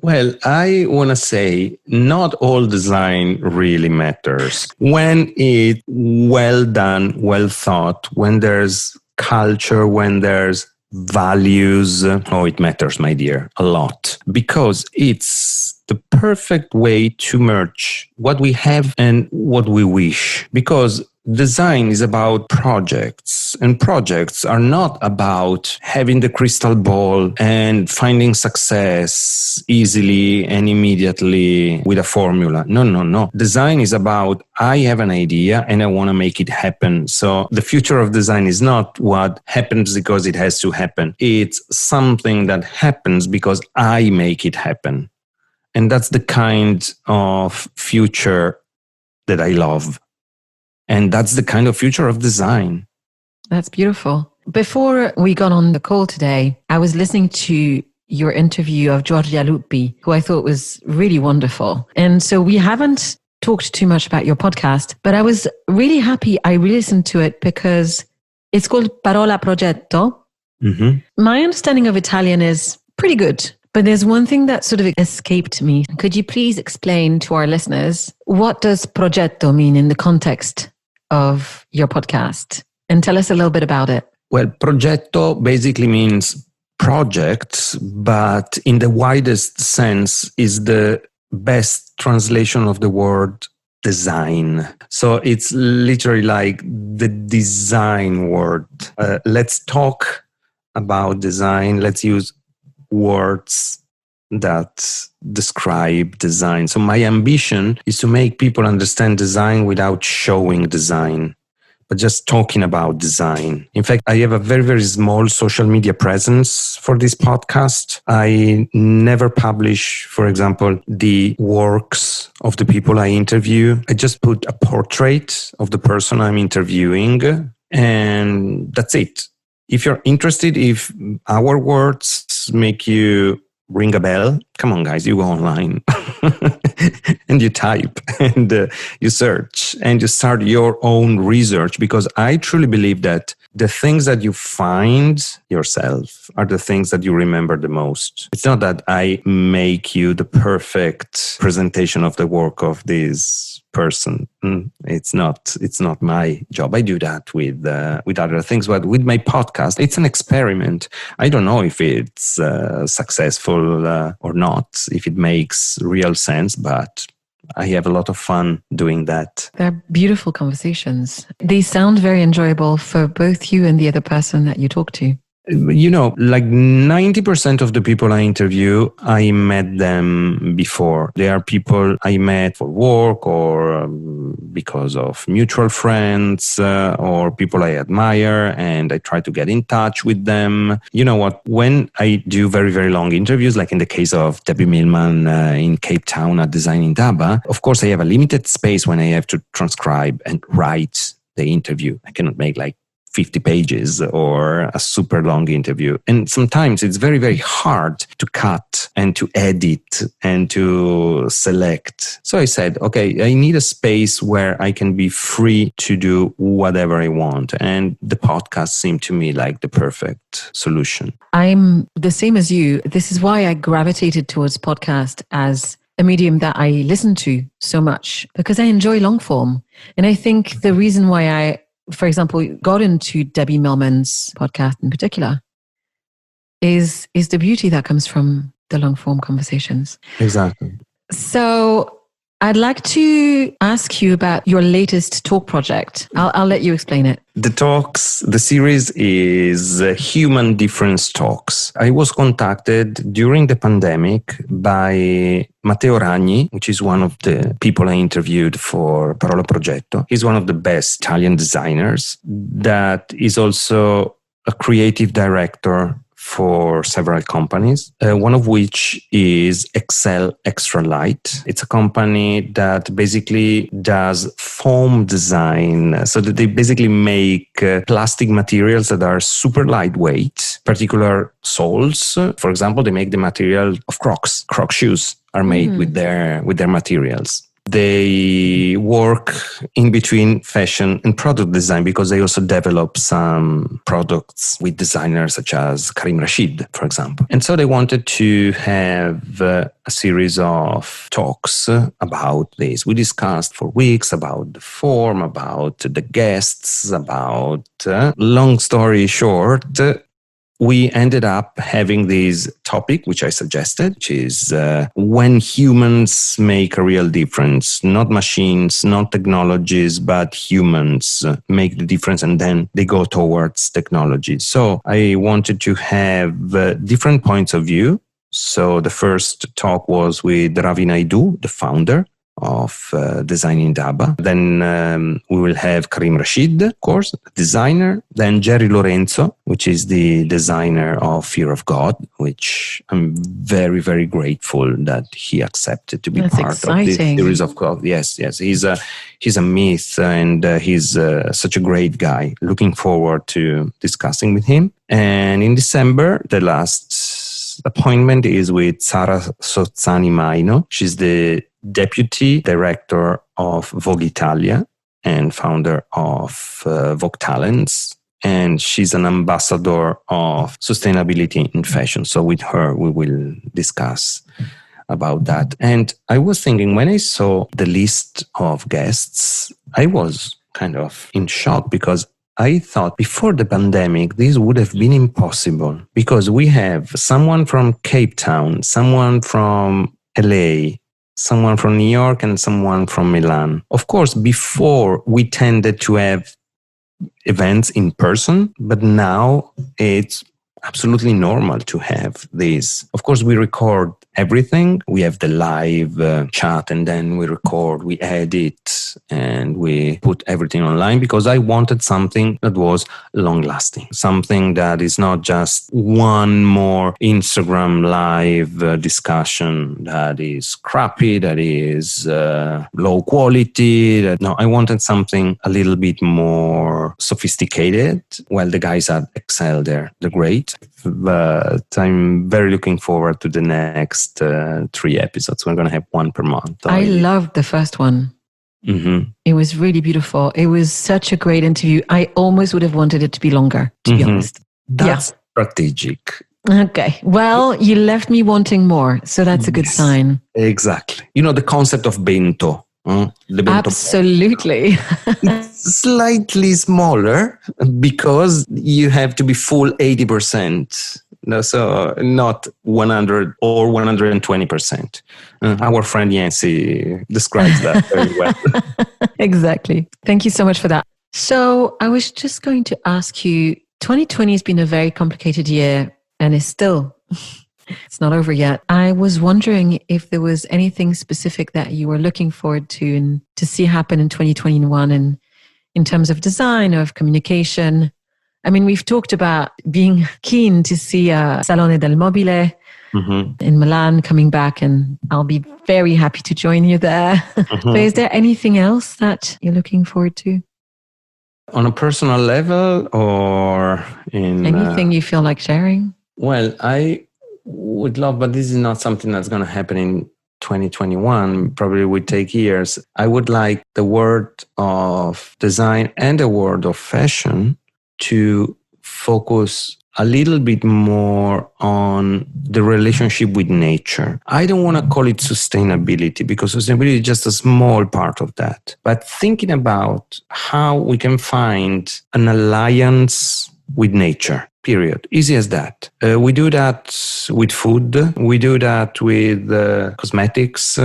Well, I want to say not all design really matters. When it's well done, well thought, when there's culture, when there's values. Oh, it matters, my dear, a lot, because it's the perfect way to merge what we have and what we wish. Because design is about projects, and projects are not about having the crystal ball and finding success easily and immediately with a formula. No, no, no. Design is about, I have an idea and I want to make it happen. So the future of design is not what happens because it has to happen. It's something that happens because I make it happen. And that's the kind of future that I love. And that's the kind of future of design. That's beautiful. Before we got on the call today, I was listening to your interview of Giorgia Lupi, who I thought was really wonderful. And so we haven't talked too much about your podcast, but I was really happy I listened to it because it's called Parola Progetto. Mm-hmm. My understanding of Italian is pretty good. But there's one thing that sort of escaped me. Could you please explain to our listeners, what does progetto mean in the context of your podcast? And tell us a little bit about it. Well, progetto basically means project, but in the widest sense is the best translation of the word design. So it's literally like the design word. Let's talk about design. Let's use words that describe design. So my ambition is to make people understand design without showing design, but just talking about design. In fact, I have a very, very small social media presence for this podcast. I never publish, for example, the works of the people I interview. I just put a portrait of the person I'm interviewing, and that's it. If you're interested, if our words make you ring a bell, come on, guys, you go online and you type and you search and you start your own research, because I truly believe that the things that you find yourself are the things that you remember the most. It's not that I make you the perfect presentation of the work of this person. It's not my job. I do that with other things, but with my podcast, it's an experiment. I don't know if it's successful or not, if it makes real sense, but I have a lot of fun doing that. They're beautiful conversations. They sound very enjoyable for both you and the other person that you talk to. You know, like 90% of the people I interview, I met them before. They are people I met for work or because of mutual friends or people I admire, and I try to get in touch with them. You know what? When I do very, very long interviews, like in the case of Debbie Millman in Cape Town at Design in Daba, of course, I have a limited space when I have to transcribe and write the interview. I cannot make like 50 pages or a super long interview. And sometimes it's very, very hard to cut and to edit and to select. So I said, okay, I need a space where I can be free to do whatever I want. And the podcast seemed to me like the perfect solution. I'm the same as you. This is why I gravitated towards podcast as a medium that I listen to so much, because I enjoy long form. And I think the reason why I, for example, got into Debbie Millman's podcast in particular is the beauty that comes from the long form conversations. Exactly. So I'd like to ask you about your latest talk project. I'll let you explain it. The series is Human Difference Talks. I was contacted during the pandemic by Matteo Ragni, which is one of the people I interviewed for Parola Progetto. He's one of the best Italian designers that is also a creative director for several companies, one of which is Excel Extra Light. It's a company that basically does foam design, so that they basically make plastic materials that are super lightweight, particular soles. For example, they make the material of Crocs. Croc shoes are made with their materials. They work in between fashion and product design because they also develop some products with designers such as Karim Rashid, for example. And so they wanted to have a series of talks about this. We discussed for weeks about the form, about the guests, about, long story short, we ended up having this topic, which I suggested, which is when humans make a real difference, not machines, not technologies, but humans make the difference, and then they go towards technology. So I wanted to have different points of view. So the first talk was with Ravi Naidu, the founder of Designing Daba. Then we will have Karim Rashid, of course, designer. Then Jerry Lorenzo, which is the designer of Fear of God, which I'm very, very grateful that he accepted to be part of this series of God. Yes. He's a myth, and he's such a great guy. Looking forward to discussing with him. And in December, the last appointment is with Sara Sozzani Maino. She's the deputy director of Vogue Italia and founder of Vogue Talents. And she's an ambassador of sustainability in fashion. So with her, we will discuss about that. And I was thinking, when I saw the list of guests, I was kind of in shock, because I thought before the pandemic, this would have been impossible, because we have someone from Cape Town, someone from LA, someone from New York, and someone from Milan. Of course, before we tended to have events in person, but now it's absolutely normal to have this. Of course, we record everything. We have the live chat, and then we record, we edit, and we put everything online, because I wanted something that was long lasting, something that is not just one more Instagram live discussion that is crappy, that is low quality. No, I wanted something a little bit more sophisticated. Well, the guys at Excel, they're great, but I'm very looking forward to the next 3 episodes. We're going to have one per month. I loved the first one. Mm-hmm. It was really beautiful. It was such a great interview. I almost would have wanted it to be longer, to be honest. That's strategic. Okay. Well, you left me wanting more. So that's a good sign. Exactly. You know, the concept of bento. The bento Absolutely. It's slightly smaller because you have to be full 80%. No, so not 100 or 120%. Our friend Yancy describes that very well. Exactly. Thank you so much for that. So I was just going to ask you, 2020 has been a very complicated year, and it's not over yet. I was wondering if there was anything specific that you were looking forward to and to see happen in 2021, and in terms of design or of communication. I mean, we've talked about being keen to see Salone del Mobile in Milan coming back, and I'll be very happy to join you there. But is there anything else that you're looking forward to? On a personal level, or in... Anything you feel like sharing? Well, I would love, but this is not something that's going to happen in 2021. Probably would take years. I would like the world of design and the world of fashion to focus a little bit more on the relationship with nature. I don't want to call it sustainability, because sustainability is just a small part of that. But thinking about how we can find an alliance with nature, period. Easy as that. We do that with food. We do that with cosmetics.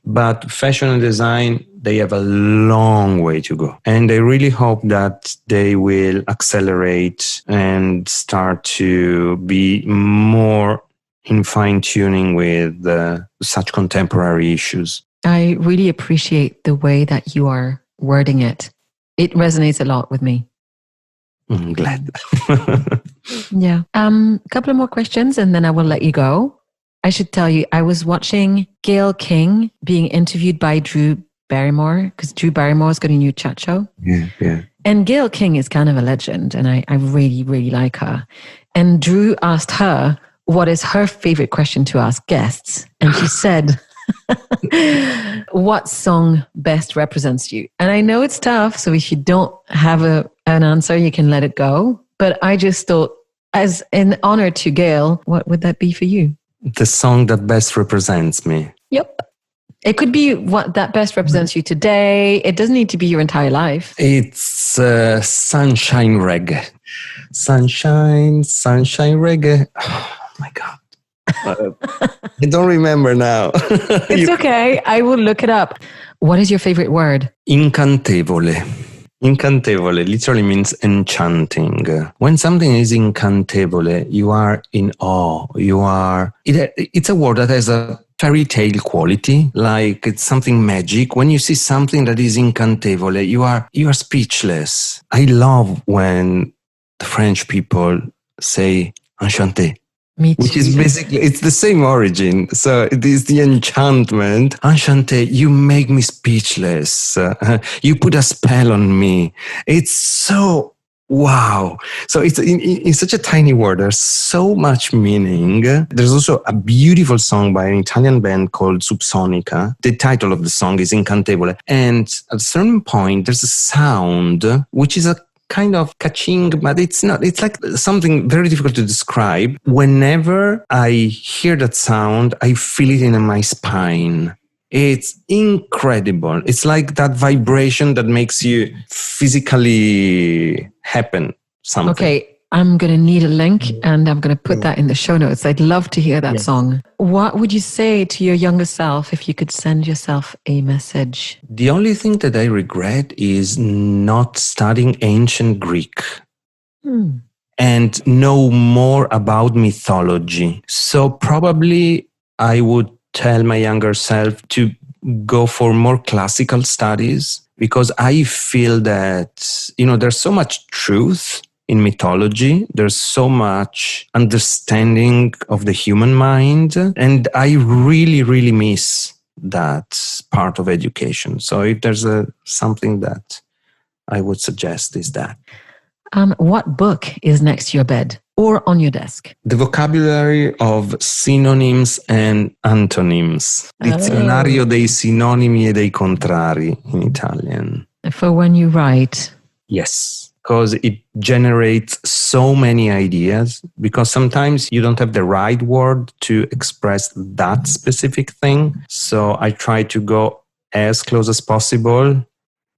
But fashion and design, they have a long way to go. And I really hope that they will accelerate and start to be more in fine-tuning with such contemporary issues. I really appreciate the way that you are wording it. It resonates a lot with me. I'm glad. Yeah. A couple of more questions and then I will let you go. I should tell you, I was watching Gayle King being interviewed by Drew Barrymore, because Drew Barrymore's got a new chat show. Yeah. And Gayle King is kind of a legend, and I really, really like her. And Drew asked her, what is her favorite question to ask guests? And she said, what song best represents you? And I know it's tough, so if you don't have an answer, you can let it go. But I just thought, as an honor to Gayle, what would that be for you? The song that best represents me. Yep. It could be what that best represents you today. It doesn't need to be your entire life. It's Sunshine Reggae. Sunshine, sunshine reggae. Oh my God. I don't remember now. It's okay. I will look it up. What is your favorite word? Incantevole. Incantevole literally means enchanting. When something is incantevole, you are in awe. It's a word that has a fairy tale quality, like it's something magic. When you see something that is incantevole, you are speechless. I love when the French people say enchanté. Me too. Which is basically, it's the same origin. So it is the enchantment. Enchanté, you make me speechless. You put a spell on me. It's so, wow. So it's in such a tiny word. There's so much meaning. There's also a beautiful song by an Italian band called Subsonica. The title of the song is Incantevole. And at a certain point, there's a sound, which is a kind of catching, but it's not. It's like something very difficult to describe. Whenever I hear that sound, I feel it in my spine. It's incredible. It's like that vibration that makes you physically happen something. Okay, I'm going to need a link and I'm going to put that in the show notes. I'd love to hear that song. What would you say to your younger self if you could send yourself a message? The only thing that I regret is not studying ancient Greek and know more about mythology. So probably I would tell my younger self to go for more classical studies, because I feel that, there's so much truth in mythology. There's so much understanding of the human mind. And I really, really miss that part of education. So if there's something that I would suggest is that. What book is next to your bed or on your desk? The vocabulary of synonyms and antonyms. Dizionario dei sinonimi e dei contrari in Italian. For when you write. Yes. Because it generates so many ideas, because sometimes you don't have the right word to express that specific thing. So I try to go as close as possible.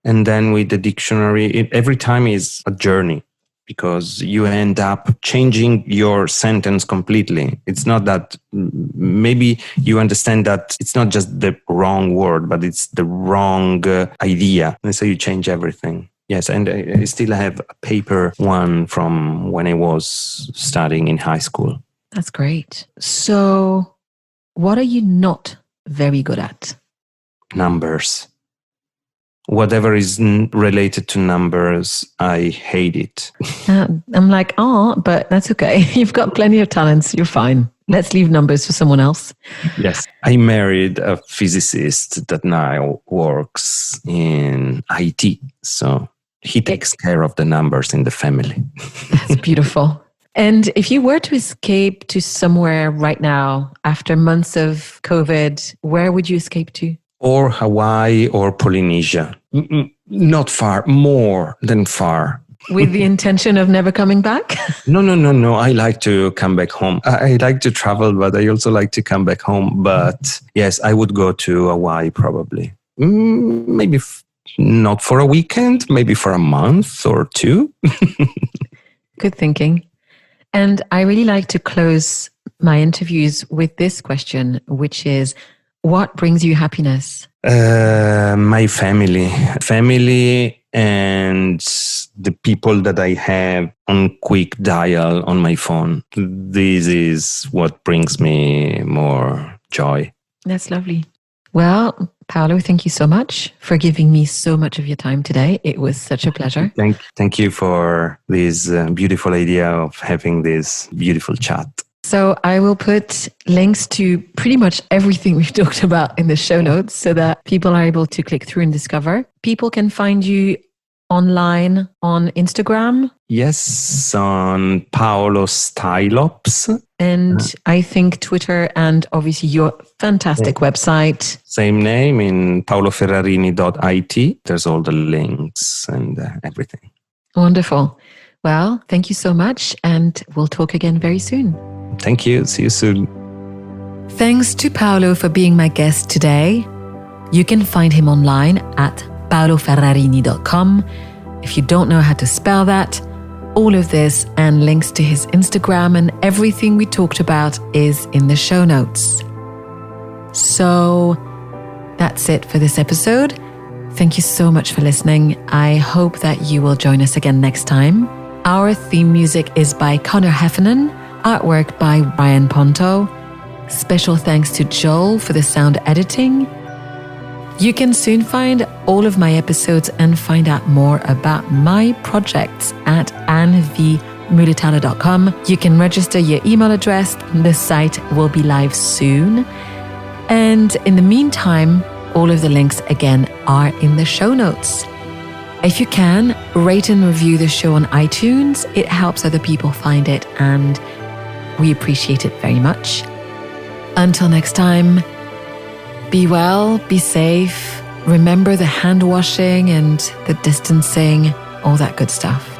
And then with the dictionary, every time is a journey, because you end up changing your sentence completely. It's not that, maybe you understand that it's not just the wrong word, but it's the wrong idea. And so you change everything. Yes, and I still have a paper one from when I was studying in high school. That's great. So what are you not very good at? Numbers. Whatever is related to numbers, I hate it. I'm like, but that's okay. You've got plenty of talents. You're fine. Let's leave numbers for someone else. Yes. I married a physicist that now works in IT. So he takes care of the numbers in the family. That's beautiful. And if you were to escape to somewhere right now after months of COVID, where would you escape to? Or Hawaii or Polynesia. Not far, more than far. With the intention of never coming back? No. I like to come back home. I like to travel, but I also like to come back home. But yes, I would go to Hawaii probably. Maybe not for a weekend, maybe for a month or two. Good thinking. And I really like to close my interviews with this question, which is, what brings you happiness? My family and the people that I have on quick dial on my phone. This is what brings me more joy. That's lovely. Well, Paolo, thank you so much for giving me so much of your time today. It was such a pleasure. Thank you for this beautiful idea of having this beautiful chat. So I will put links to pretty much everything we've talked about in the show notes so that people are able to click through and discover. People can find you online on Instagram. Yes, on Paolos Stylops. And I think Twitter, and obviously your fantastic website. Same name in paoloferrarini.it. There's all the links and everything. Wonderful. Well, thank you so much. And we'll talk again very soon. Thank you. See you soon. Thanks to Paolo for being my guest today. You can find him online at paoloferrarini.com if you don't know how to spell that, All of this and links to his Instagram and everything we talked about is in the show notes. So that's it for this episode. Thank you so much for listening. I hope that you will join us again next time. Our theme music is by Connor Heffernan, artwork by Ryan Ponto. Special thanks to Joel for the sound editing. You can soon find all of my episodes and find out more about my projects at annvmuhlethaler.com. You can register your email address. The site will be live soon. And in the meantime, all of the links again are in the show notes. If you can, rate and review the show on iTunes. It helps other people find it and we appreciate it very much. Until next time, be well, be safe, remember the hand washing and the distancing, all that good stuff.